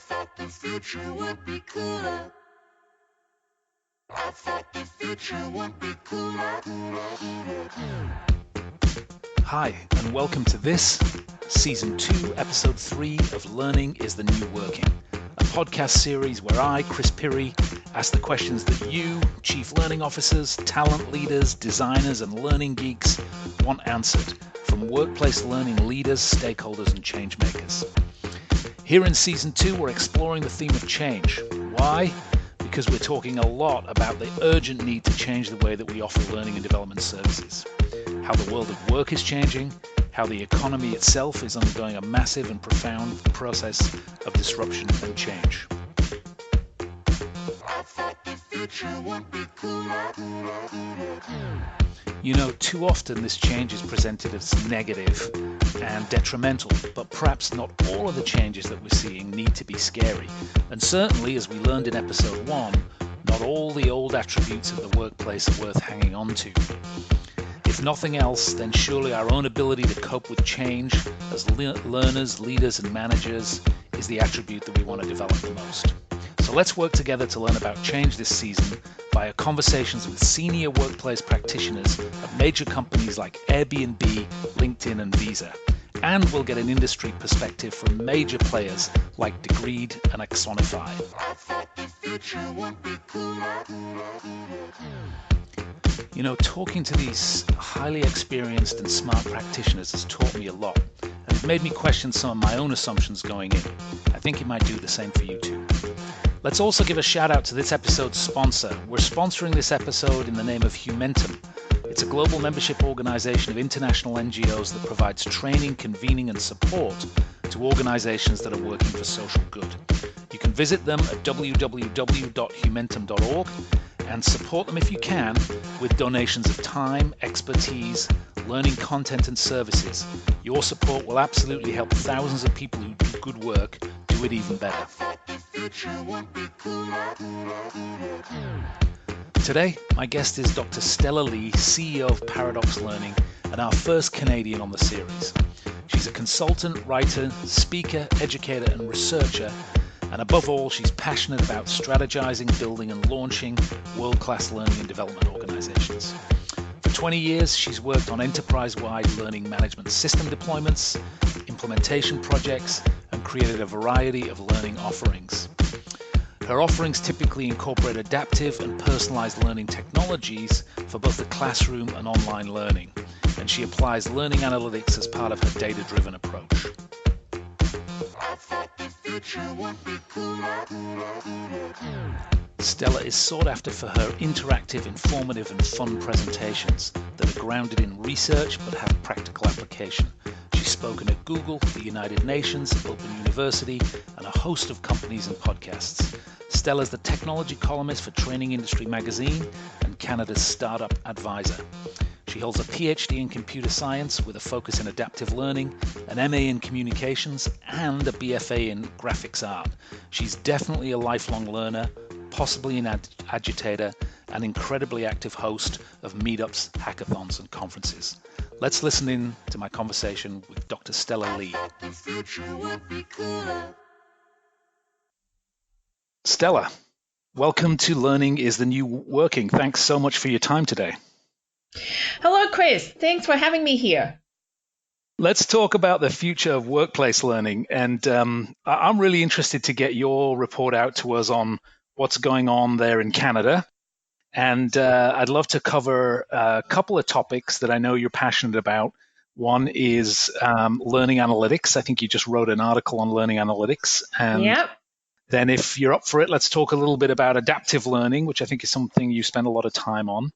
thought the future would be cooler. I thought the future would be cooler. Hi, and welcome to this, Season 2, Episode 3 of Learning is the New Working, a podcast series where I, Chris Pirrie, ask the questions that you, Chief Learning Officers, talent leaders, designers, and learning geeks want answered from workplace learning leaders, stakeholders, and change makers. Here in Season 2, we're exploring the theme of change. Why? Because we're talking a lot about the urgent need to change the way that we offer learning and development services, how the world of work is changing, how the economy itself is undergoing a massive and profound process of disruption and change. I thought the future would be cooler. You know, too often this change is presented as negative and detrimental, but perhaps not all of the changes that we're seeing need to be scary. And certainly, as we learned in episode 1, not all the old attributes of the workplace are worth hanging on to. If nothing else, then surely our own ability to cope with change as learners, leaders, and managers is the attribute that we want to develop the most. So let's work together to learn about change this season via conversations with senior workplace practitioners at major companies like Airbnb, LinkedIn, and Visa. And we'll get an industry perspective from major players like Degreed and Axonify. I thought the future would be cooler. You know, talking to these highly experienced and smart practitioners has taught me a lot, and it made me question some of my own assumptions going in. I think it might do the same for you too. Let's also give a shout out to this episode's sponsor. We're sponsoring this episode in the name of Humentum. It's a global membership organization of international NGOs that provides training, convening, and support to organizations that are working for social good. You can visit them at www.humentum.org and support them if you can with donations of time, expertise, learning content, and services. Your support will absolutely help thousands of people who do good work do it even better. Today, my guest is Dr. Stella Lee, CEO of Paradox Learning, and our first Canadian on the series. She's a consultant, writer, speaker, educator, and researcher, and above all, she's passionate about strategizing, building, and launching world-class learning and development organizations. For 20 years, she's worked on enterprise-wide learning management system deployments, implementation projects, and created a variety of learning offerings. Her offerings typically incorporate adaptive and personalized learning technologies for both the classroom and online learning, and she applies learning analytics as part of her data-driven approach. Stella is sought after for her interactive, informative, and fun presentations that are grounded in research but have practical application. She's spoken at Google, the United Nations, Open University, and a host of companies and podcasts. Stella is the technology columnist for Training Industry Magazine and Canada's Startup Advisor. She holds a PhD in computer science with a focus in adaptive learning, an MA in communications, and a BFA in graphics art. She's definitely a lifelong learner, possibly an agitator, and incredibly active host of meetups, hackathons, and conferences. Let's listen in to my conversation with Dr. Stella Lee. Stella, welcome to Learning is the New Working. Thanks so much for your time today. Hello, Chris. Thanks for having me here. Let's talk about the future of workplace learning. And I'm really interested to get your report out to us on what's going on there in Canada. And I'd love to cover a couple of topics that I know you're passionate about. One is learning analytics. I think you just wrote an article on learning analytics. And Yep. then if you're up for it, let's talk a little bit about adaptive learning, which I think is something you spend a lot of time on.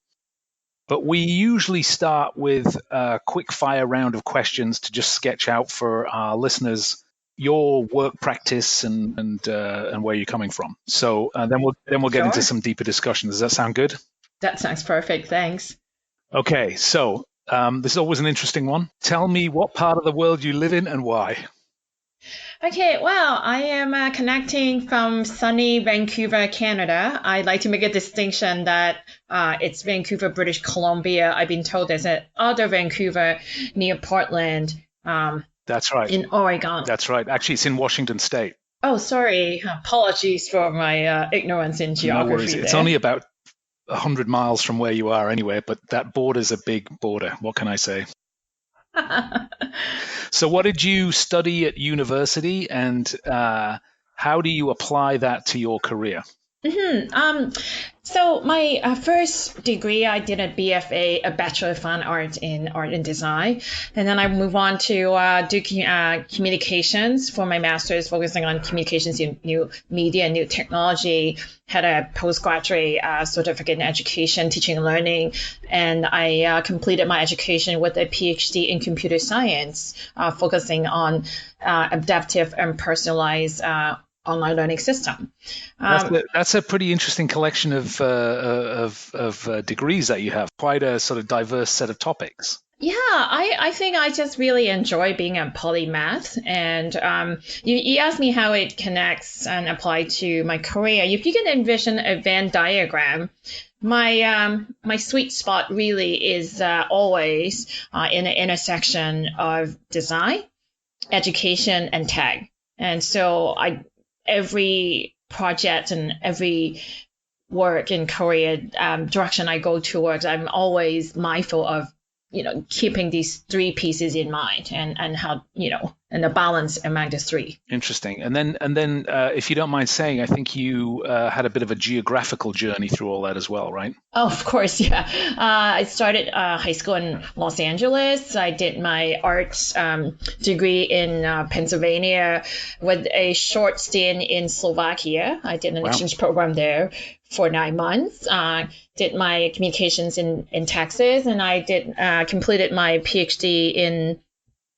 But we usually start with a quick fire round of questions to just sketch out for our listeners your work practice and where you're coming from. So then we'll get Sure. into some deeper discussion. Does that sound good? That sounds perfect. Thanks. Okay, so this is always an interesting one. Tell me what part of the world you live in and why. Okay, well, I am connecting from sunny Vancouver, Canada. I'd like to make a distinction that it's Vancouver, British Columbia. I've been told there's another Vancouver near Portland. That's right. In Oregon. That's right. Actually, it's in Washington State. Oh, sorry. Apologies for my ignorance in No worries. geography It's there. only about 100 miles from where you are anyway, but that border's a big border. What can I say? So, what did you study at university, and how do you apply that to your career? Mhm. So my first degree, I did a BFA, a Bachelor of Fine Art in Art and Design, and then I moved on to do communications for my master's, focusing on communications in new media and new technology. Had a postgraduate certificate in education, teaching and learning, and I completed my education with a PhD in computer science, focusing on adaptive and personalized online learning system. That's a pretty interesting collection of degrees that you have. Quite a sort of diverse set of topics. Yeah, I think I just really enjoy being a polymath. And you asked me how it connects and apply to my career. If you can envision a Venn diagram, my sweet spot really is always in the intersection of design, education, and tech. And so every project and every work and career direction I go towards, I'm always mindful of, keeping these three pieces in mind and how, and the balance among the three. Interesting. And then, if you don't mind saying, I think you had a bit of a geographical journey through all that as well, right? Oh, of course, yeah. I started high school in Los Angeles. I did my arts degree in Pennsylvania with a short stint in Slovakia. I did an exchange program there for 9 months. Did my communications in Texas, and I completed my PhD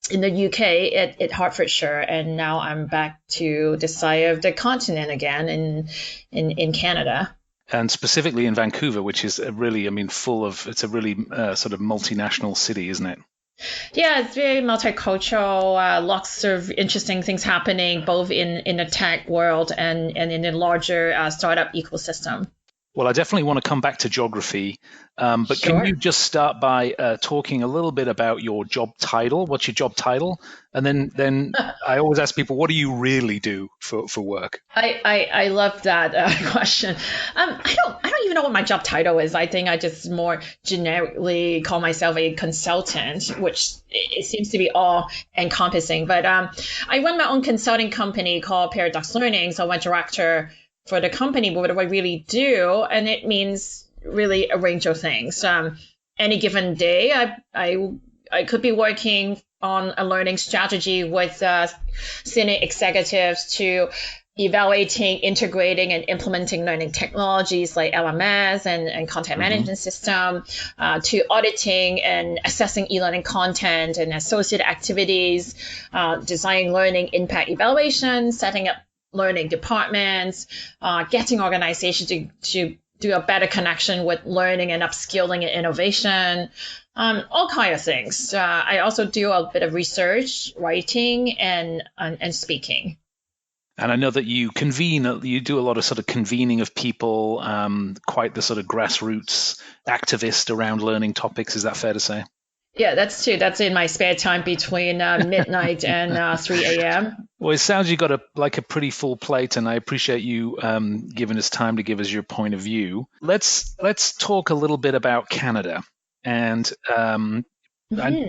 in the UK at Hertfordshire, and now I'm back to the side of the continent again in Canada. And specifically in Vancouver, which is it's a really sort of multinational city, isn't it? Yeah, it's very multicultural, lots of interesting things happening both in the tech world and in the larger startup ecosystem. Well, I definitely want to come back to geography, but Sure. Can you just start by talking a little bit about your job title? What's your job title? And then I always ask people, what do you really do for work? I love that question. I don't even know what my job title is. I think I just more generically call myself a consultant, which it seems to be all encompassing. But I run my own consulting company called Paradox Learning, so I'm a director for the company. But what do I really do? And it means really a range of things. Any given day, I could be working on a learning strategy with senior executives to evaluating, integrating, and implementing learning technologies like LMS and content management system, to auditing and assessing e-learning content and associated activities, designing learning impact evaluation, setting up learning departments, getting organizations to do a better connection with learning and upskilling and innovation, all kind of things. I also do a bit of research, writing, and speaking. And I know that you do a lot of sort of convening of people, quite the sort of grassroots activist around learning topics. Is that fair to say? Yeah, that's true. That's in my spare time between midnight and 3 a.m. Well, it sounds you've got a pretty full plate, and I appreciate you giving us time to give us your point of view. Let's talk a little bit about Canada, and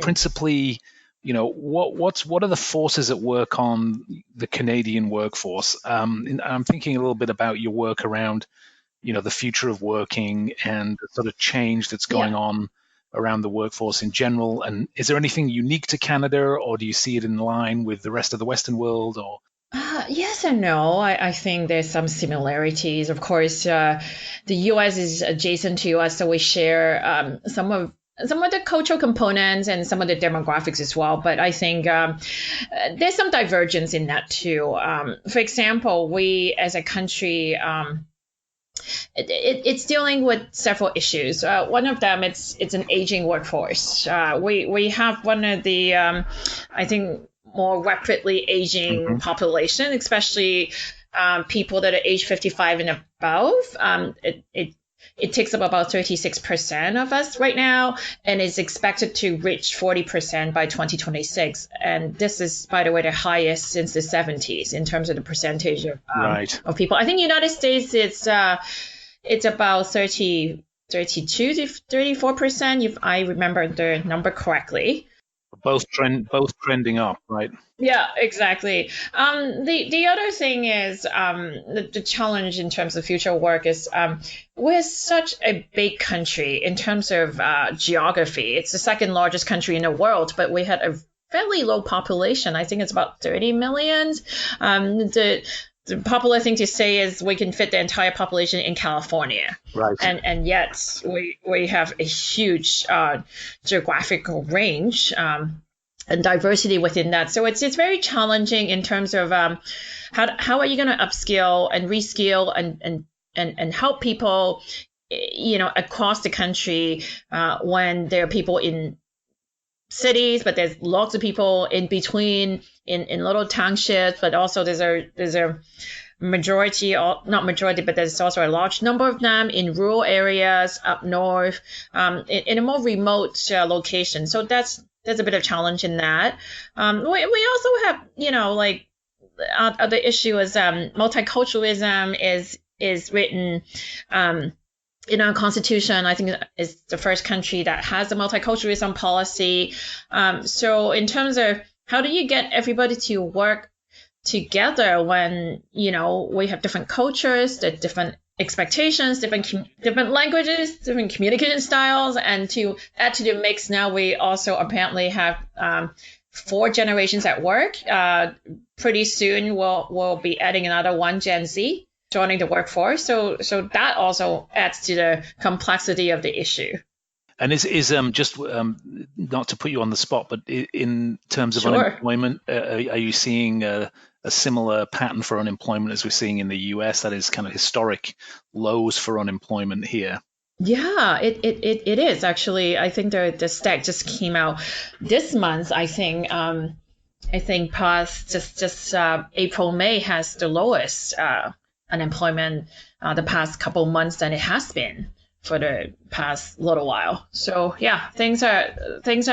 principally, what are the forces at work on the Canadian workforce? I'm thinking a little bit about your work around, the future of working and the sort of change that's going on around the workforce in general. And is there anything unique to Canada, or do you see it in line with the rest of the Western world? Or yes and no. I think there's some similarities. Of course, the U.S. is adjacent to us, so we share some of the cultural components and some of the demographics as well. But I think there's some divergence in that too. For example, we as a country, it's dealing with several issues. One of them, it's an aging workforce. We have one of the, I think, more rapidly aging population, especially people that are age 55 and above. it takes up about 36% of us right now, and is expected to reach 40% by 2026. And this is, by the way, the highest since the 70s in terms of the percentage Right. of people. I think United States, it's about 32 to 34%, if I remember the number correctly. Both trending up, right? Yeah, exactly. The other thing is the challenge in terms of future work is we're such a big country in terms of geography. It's the second largest country in the world, but we had a fairly low population. I think it's about 30 million. The popular thing to say is we can fit the entire population in California. Right. And yet we have a huge geographical range. And diversity within that. So it's very challenging in terms of how are you going to upskill and reskill and help people, across the country when there are people in cities, but there's lots of people in between in little townships, but also there's a majority, or not majority, but there's also a large number of them in rural areas up north, in a more remote location. So there's a bit of challenge in that. We also have, the issue is multiculturalism is written in our constitution. I think it's the first country that has a multiculturalism policy. So in terms of how do you get everybody to work together when, we have different cultures, the different expectations, different languages, different communication styles, and to add to the mix, now we also apparently have 4 generations at work. Pretty soon we'll be adding another one, Gen Z, joining the workforce. So that also adds to the complexity of the issue. And is just not to put you on the spot, but in terms of Sure. unemployment, are you seeing a similar pattern for unemployment as we're seeing in the US? That is kind of historic lows for unemployment here. Yeah, it is actually. I think the stat just came out this month. I think past just April, May has the lowest unemployment the past couple months than it has been for the past little while. So yeah, things are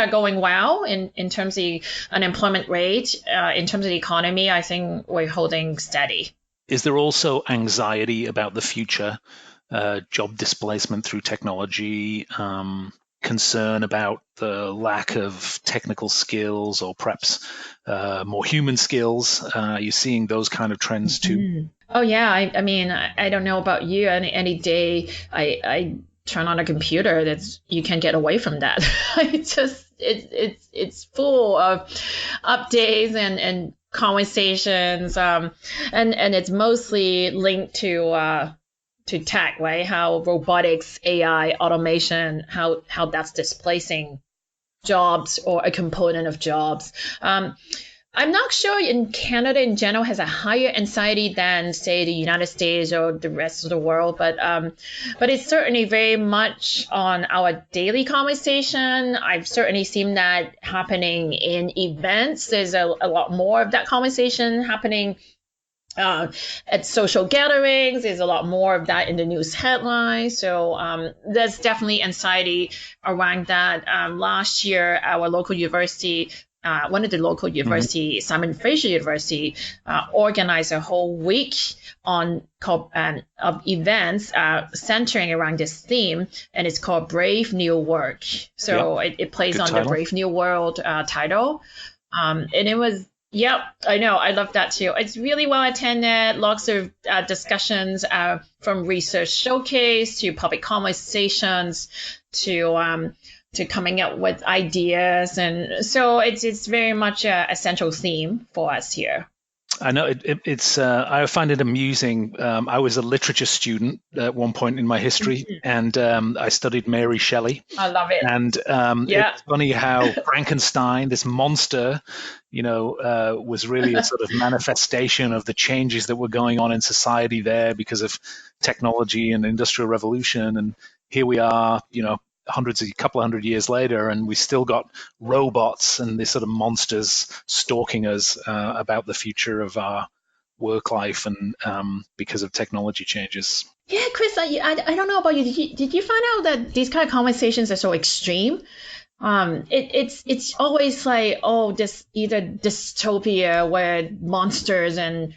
going well in terms of the unemployment rate. In terms of the economy, I think we're holding steady. Is there also anxiety about the future, job displacement through technology, concern about the lack of technical skills or perhaps more human skills? Are you seeing those kind of trends too? Mm-hmm. Oh yeah, I mean, I don't know about you. Any day I turn on a computer, you can't get away from that. It's full of updates and conversations, and it's mostly linked to tech, right? How robotics, AI, automation, how that's displacing jobs or a component of jobs. I'm not sure in Canada in general has a higher anxiety than, say, the United States or the rest of the world, but it's certainly very much on our daily conversation. I've certainly seen that happening in events. There's a lot more of that conversation happening at social gatherings. There's a lot more of that in the news headlines. So there's definitely anxiety around that. Last year, our local university, one of the local university, Simon Fraser University, organized a whole week of events centering around this theme, and it's called Brave New Work. So it plays on the Brave New World title, and it was. Yep, I know. I love that too. It's really well attended. Lots of discussions from research showcase to public conversations to coming up with ideas, and so it's very much a central theme for us here. I know it's. I find it amusing. I was a literature student at one point in my history, and I studied Mary Shelley. I love it. And it's funny how Frankenstein, this monster, was really a sort of manifestation of the changes that were going on in society there because of technology and the Industrial Revolution. And here we are, a couple of hundred years later, and we still got robots and these sort of monsters stalking us about the future of our work life and because of technology changes. Yeah, Chris, I don't know about you. Did you find out that these kind of conversations are so extreme? It's always like, oh, this either dystopia where monsters and